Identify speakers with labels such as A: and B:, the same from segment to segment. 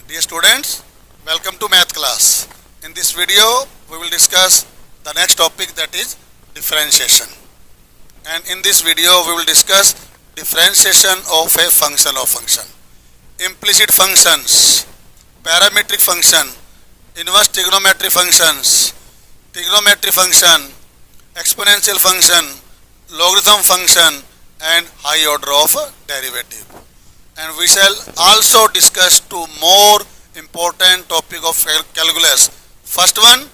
A: Dear students, welcome to math class. In this video, we will discuss the next topic, that is differentiation. And in this video, we will discuss differentiation of a function of function. Implicit functions, parametric function, inverse trigonometry functions, trigonometry function, exponential function, logarithm function, and high order of derivative. And we shall also discuss two more important topic of calculus. First one,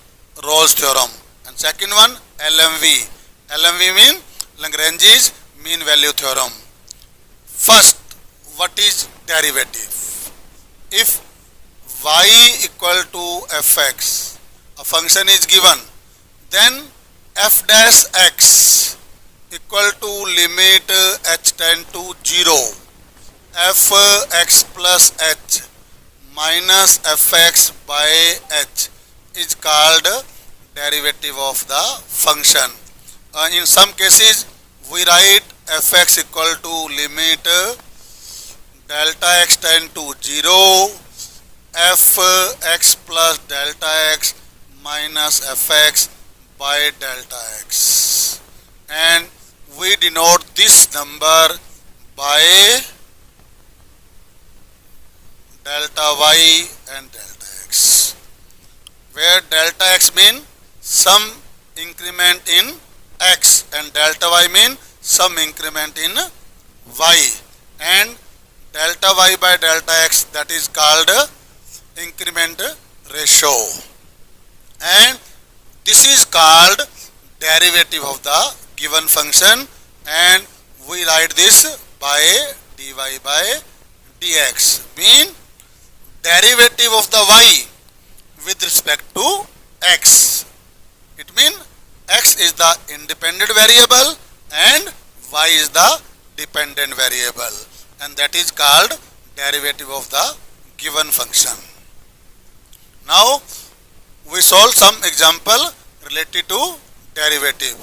A: Rolle's theorem, and second one, LMV. LMV mean Lagrange's mean value theorem. First, what is derivative? If y equal to fx, a function is given, then f dash x equal to limit h tend to 0. F x plus h minus fx by h is called derivative of the function. In some cases, we write fx equal to limit delta x tend to 0, f x plus delta x minus fx by delta x, and we denote this number by delta y and delta x, where delta x mean some increment in x and delta y mean some increment in y, and delta y by delta x, that is called increment ratio, and this is called derivative of the given function, and we write this by dy by dx, mean derivative of the y with respect to x. It means x is the independent variable and y is the dependent variable, and that is called derivative of the given function. Now we solve some example related to derivative.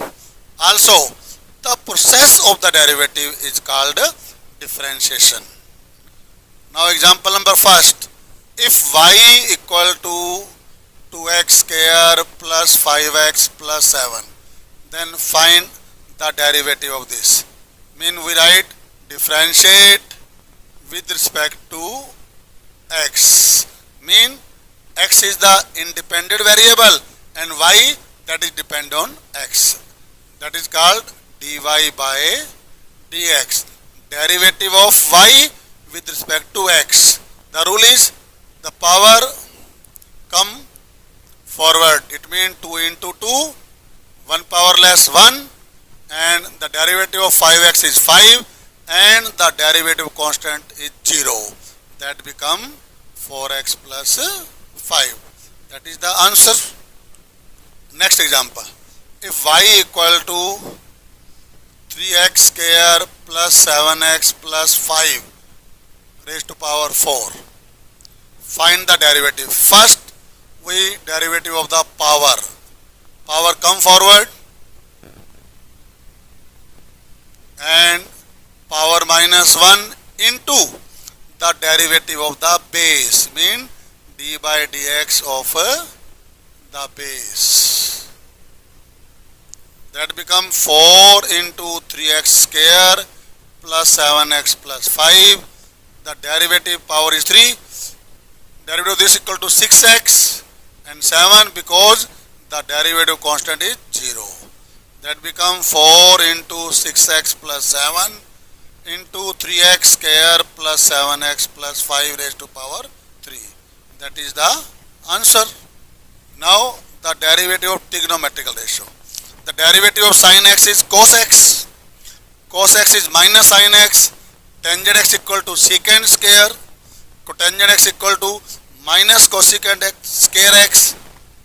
A: Also, the process of the derivative is called differentiation. Now example number first. If y equal to 2x square plus 5x plus 7, then find the derivative of this. Mean we write differentiate with respect to x. Mean x is the independent variable and y that is depend on x. That is called dy by dx. Derivative of y with respect to x. The rule is the power come forward. It means 2 into 2, 1 power less 1, and the derivative of 5x is 5, and the derivative constant is 0. That become 4x plus 5. That is the answer. Next example. If y equal to 3x square plus 7x plus 5 raised to power 4. Find the derivative. First, we derivative of the power. Power come forward, and power minus 1 into the derivative of the base, mean d by dx of the base. That become 4 into 3x square plus 7x plus 5. The derivative power is 3. Derivative of this equal to 6x and 7 because the derivative constant is 0. That become 4 into 6x plus 7 into 3x square plus 7x plus 5 raised to power 3. That is the answer. Now the derivative of trigonometrical ratio. The derivative of sin x is cos x. Cos x is minus sin x. Tangent x equal to secant square. Cotangent x equal to minus cosecant x square x.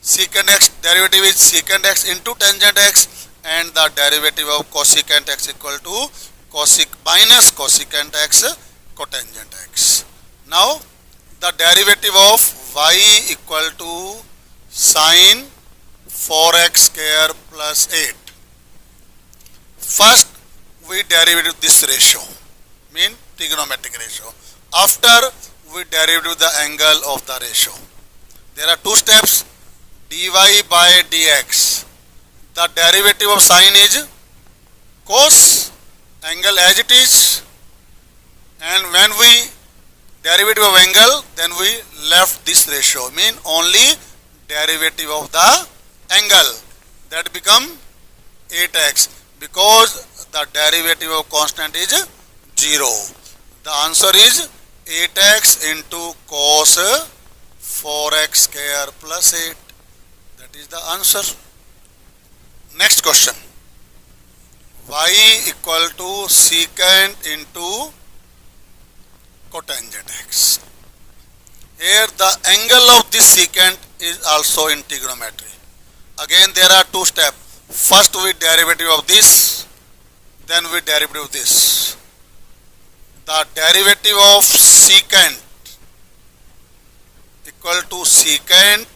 A: Secant x derivative is secant x into tangent x, and the derivative of cosecant x equal to minus cosecant x cotangent x. Now the derivative of y equal to sin 4x square plus 8. First we derivative this ratio, mean trigonometric ratio. After we derive the angle of the ratio. There are two steps, dy by dx. The derivative of sine is cos, angle as it is, and when we derivative of angle, then we left this ratio, mean only derivative of the angle, that become 8x, because the derivative of constant is 0. The answer is 8x into cos 4x square plus 8. That is the answer. Next question. Y equal to secant into cotangent x. Here the angle of this secant is also in trigonometry. Again there are two steps. First we derivative of this, then we derivative of this. The derivative of secant equal to secant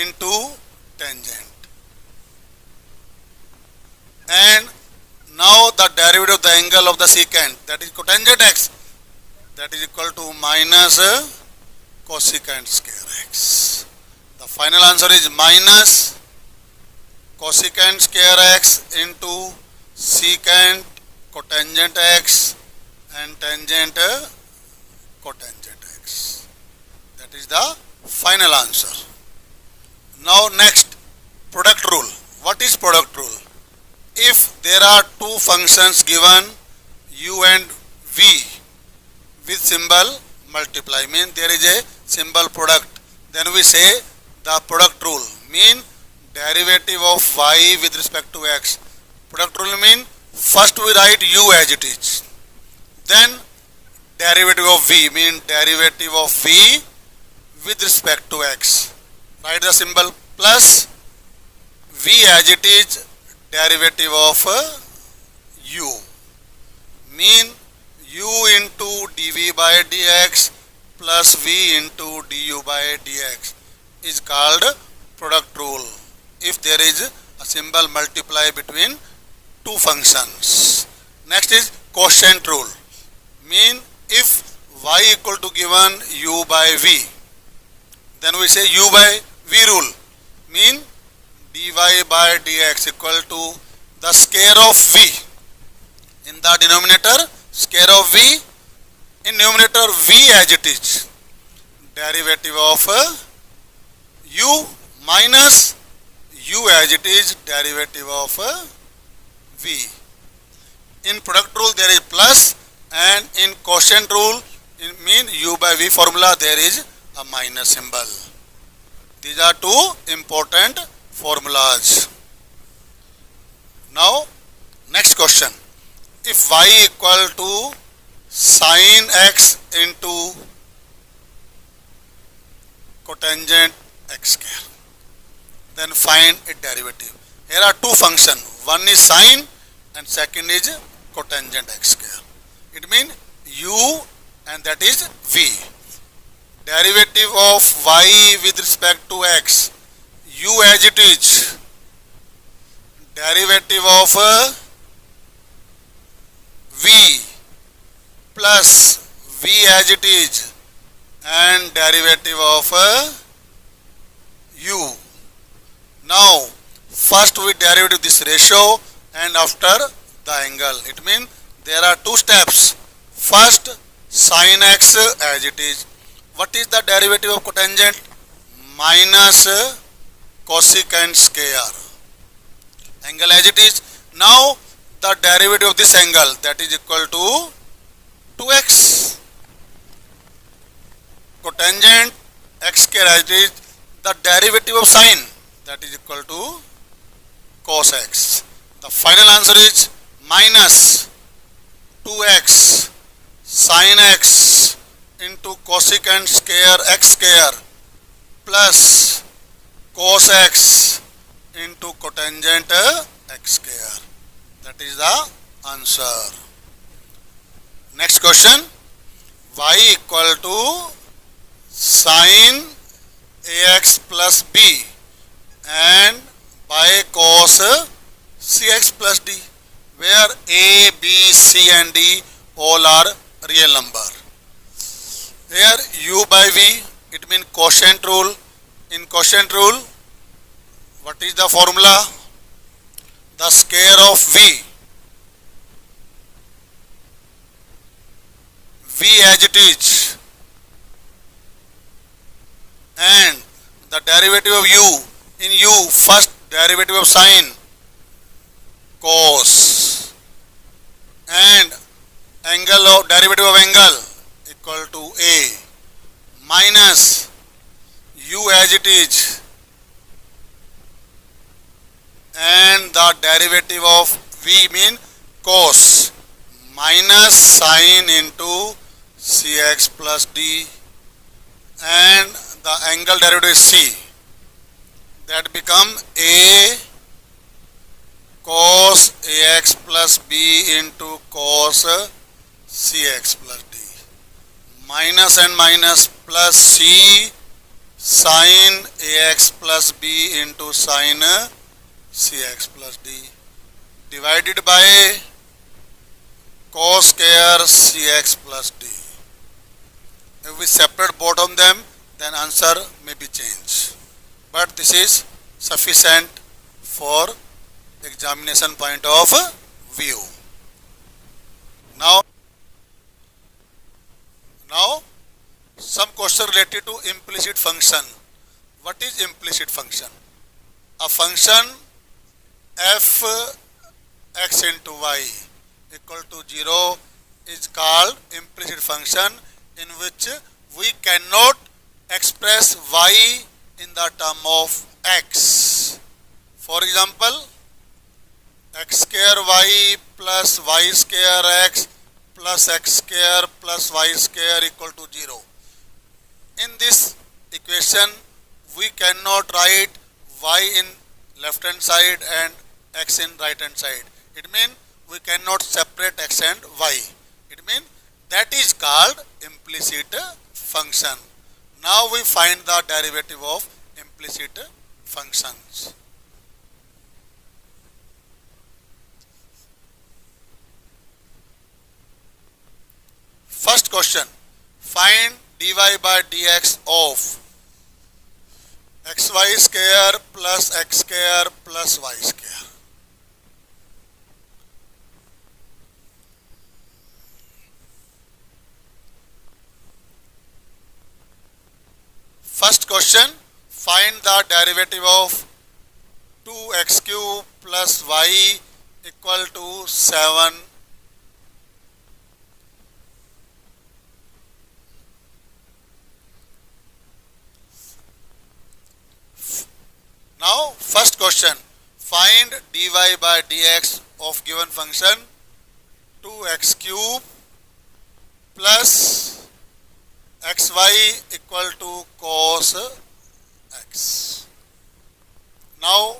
A: into tangent. And now the derivative of the angle of the secant, that is cotangent x, that is equal to minus cosecant square x. The final answer is minus cosecant square x into secant cotangent x and tangent cotangent x. That is the final answer. Now next, product rule. What is product rule? If there are two functions given u and v with symbol multiply, mean there is a symbol product, then we say the product rule, mean derivative of y with respect to x. Product rule mean first we write u as it is, then derivative of v, mean derivative of v with respect to x. Write the symbol plus v as it is derivative of u, mean u into dv by dx plus v into du by dx is called product rule if there is a symbol multiply between two functions. Next is quotient rule, mean if y equal to given u by v, then we say u by v rule, mean dy by dx equal to the square of v in the denominator, square of v in numerator, v as it is, derivative of u minus u as it is, derivative of v. In product rule there is plus, and in quotient rule in mean u by v formula there is a minus symbol. These are two important formulas. Now next question. If y equal to sin x into cotangent x square, then find its derivative. Here are two functions, one is sin and second is cotangent x square. It means u and that is v. Derivative of y with respect to x, u as it is, derivative of v plus v as it is and derivative of u. Now first we derive this ratio and after the angle. It means there are two steps. First sin x as it is. What is the derivative of cotangent? Minus cosecant square. Angle as it is. Now the derivative of this angle, that is equal to 2x. Cotangent x square as it is. The derivative of sin, that is equal to cos x. The final answer is minus 2x sin x into cosecant square x square plus cos x into cotangent x square. That is the answer. Next question. Y equal to sin ax plus b and by cos cx plus d, where a, b, c and d all are real number. by v, it means quotient rule. In quotient rule, what is the formula? The square of v as it is, and the derivative of u, in u first derivative of sine, cos, and angle of derivative of angle equal to a, minus u as it is, and the derivative of v mean cos, minus sine into cx plus d, and the angle derivative is c, that become a cos ax plus b into cos cx plus d, minus and minus plus c sin ax plus b into sin cx plus d, divided by cos square cx plus d. If we separate both of them, then answer may be changed. But this is sufficient for examination point of view. Now some question related to implicit function. What is implicit function? A function f x into y equal to 0 is called implicit function, in which we cannot express y in the term of x. For example, x square y plus y square x plus x square plus y square equal to 0. In this equation, we cannot write y in left hand side and x in right hand side. It means we cannot separate x and y. It means that is called implicit function. Now we find the derivative of implicit functions. First question, find dy by dx of xy square plus x square plus y square. First question, find the derivative of 2x cube plus y equal to 7. Now, first question, find dy by dx of given function 2x cube plus xy equal to cos x. Now,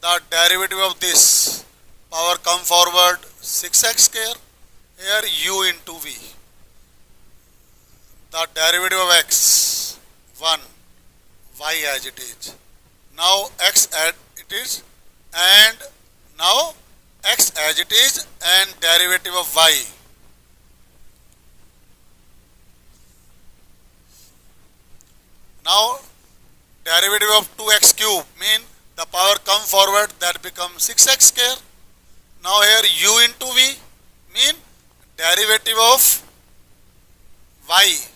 A: the derivative of this power come forward 6x square, here u into v. The derivative of x 1, y as it is. Now x as it is, and now x as it is, and derivative of y. Now derivative of 2x cube mean the power come forward, that becomes 6x square. Now here u into v mean derivative of y.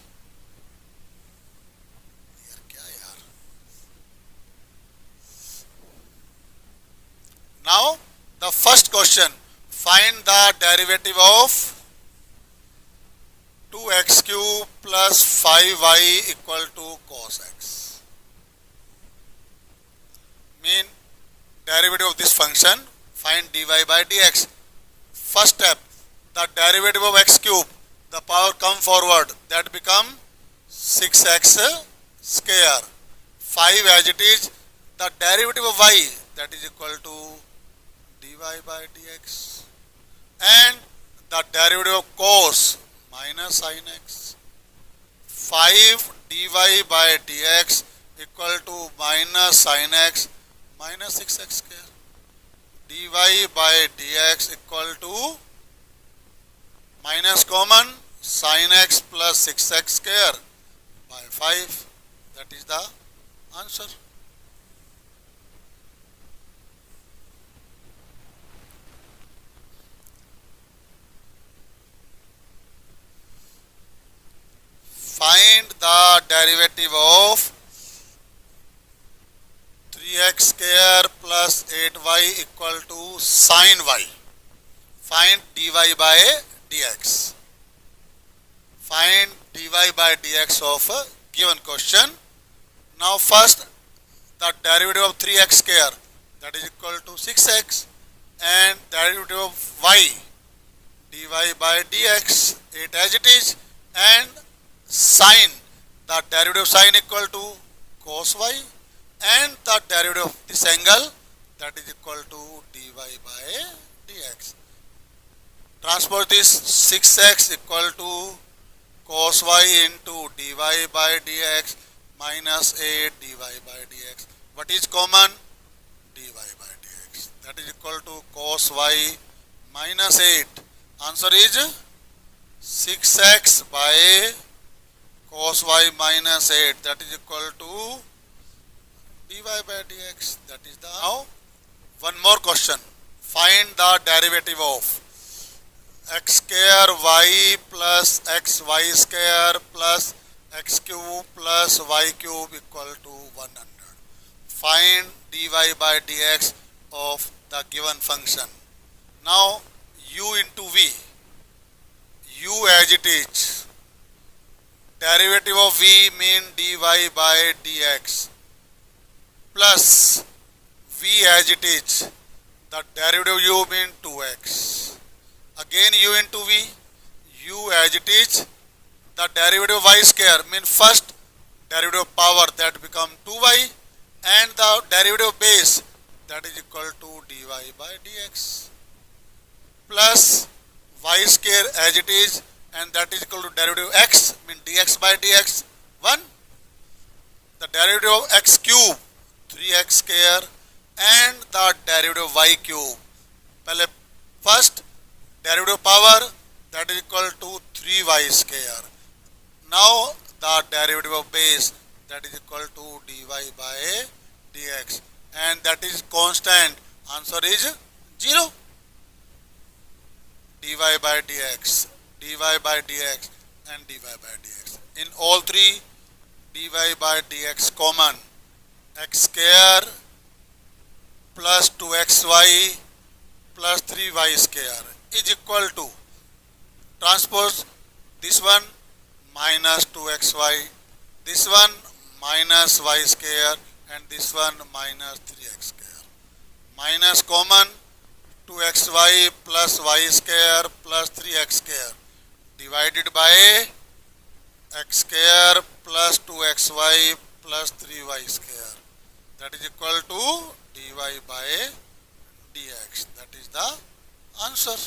A: Now the first question, find the derivative of 2x cube plus 5y equal to cos x. Mean derivative of this function, find dy by dx. First step, the derivative of x cube, the power come forward, that become 6x square. 5 as it is, the derivative of y, that is equal to dy by dx, and the derivative of cos minus sin x. 5 dy by dx equal to minus sin x minus 6x square. Dy by dx equal to minus common sin x plus 6x square by 5. That is the answer. Find the derivative of 3x square plus 8y equal to sin y. Find dy by dx. Find dy by dx of a given question. Now first the derivative of 3x square, that is equal to 6x, and derivative of y, dy by dx, 8 as it is, and sine, the derivative of sine equal to cos y, and the derivative of this angle, that is equal to dy by dx. Transpose this 6x equal to cos y into dy by dx minus 8 dy by dx. What is common? Dy by dx. That is equal to cos y minus 8. Answer is 6x by cos y minus 8. That is equal to dy by dx. That is the. Now, one more question. Find the derivative of x square y plus xy square plus x cube plus y cube equal to 100. Find dy by dx of the given function. Now u into v, u as it is, derivative of v mean dy by dx, plus v as it is, the derivative of u mean 2x. Again u into v, u as it is, the derivative of y square mean first derivative of power, that become 2y, and the derivative of base, that is equal to dy by dx, plus y square as it is, and that is equal to derivative of x mean dx by dx 1, the derivative of x cube 3x square, and the derivative of y cube. First derivative of power, that is equal to 3y square. Now the derivative of base, that is equal to dy by dx, and that is constant. Answer is 0. dy by dx, dy by dx, and dy by dx. In all three, dy by dx common. X square plus 2xy plus 3y square is equal to, transpose this one minus 2xy, this one minus y square, and this one minus 3x square. Minus common, 2xy plus y square plus 3x square divided by x square plus 2xy plus 3y square. That is equal to dy by dx. That is the answer.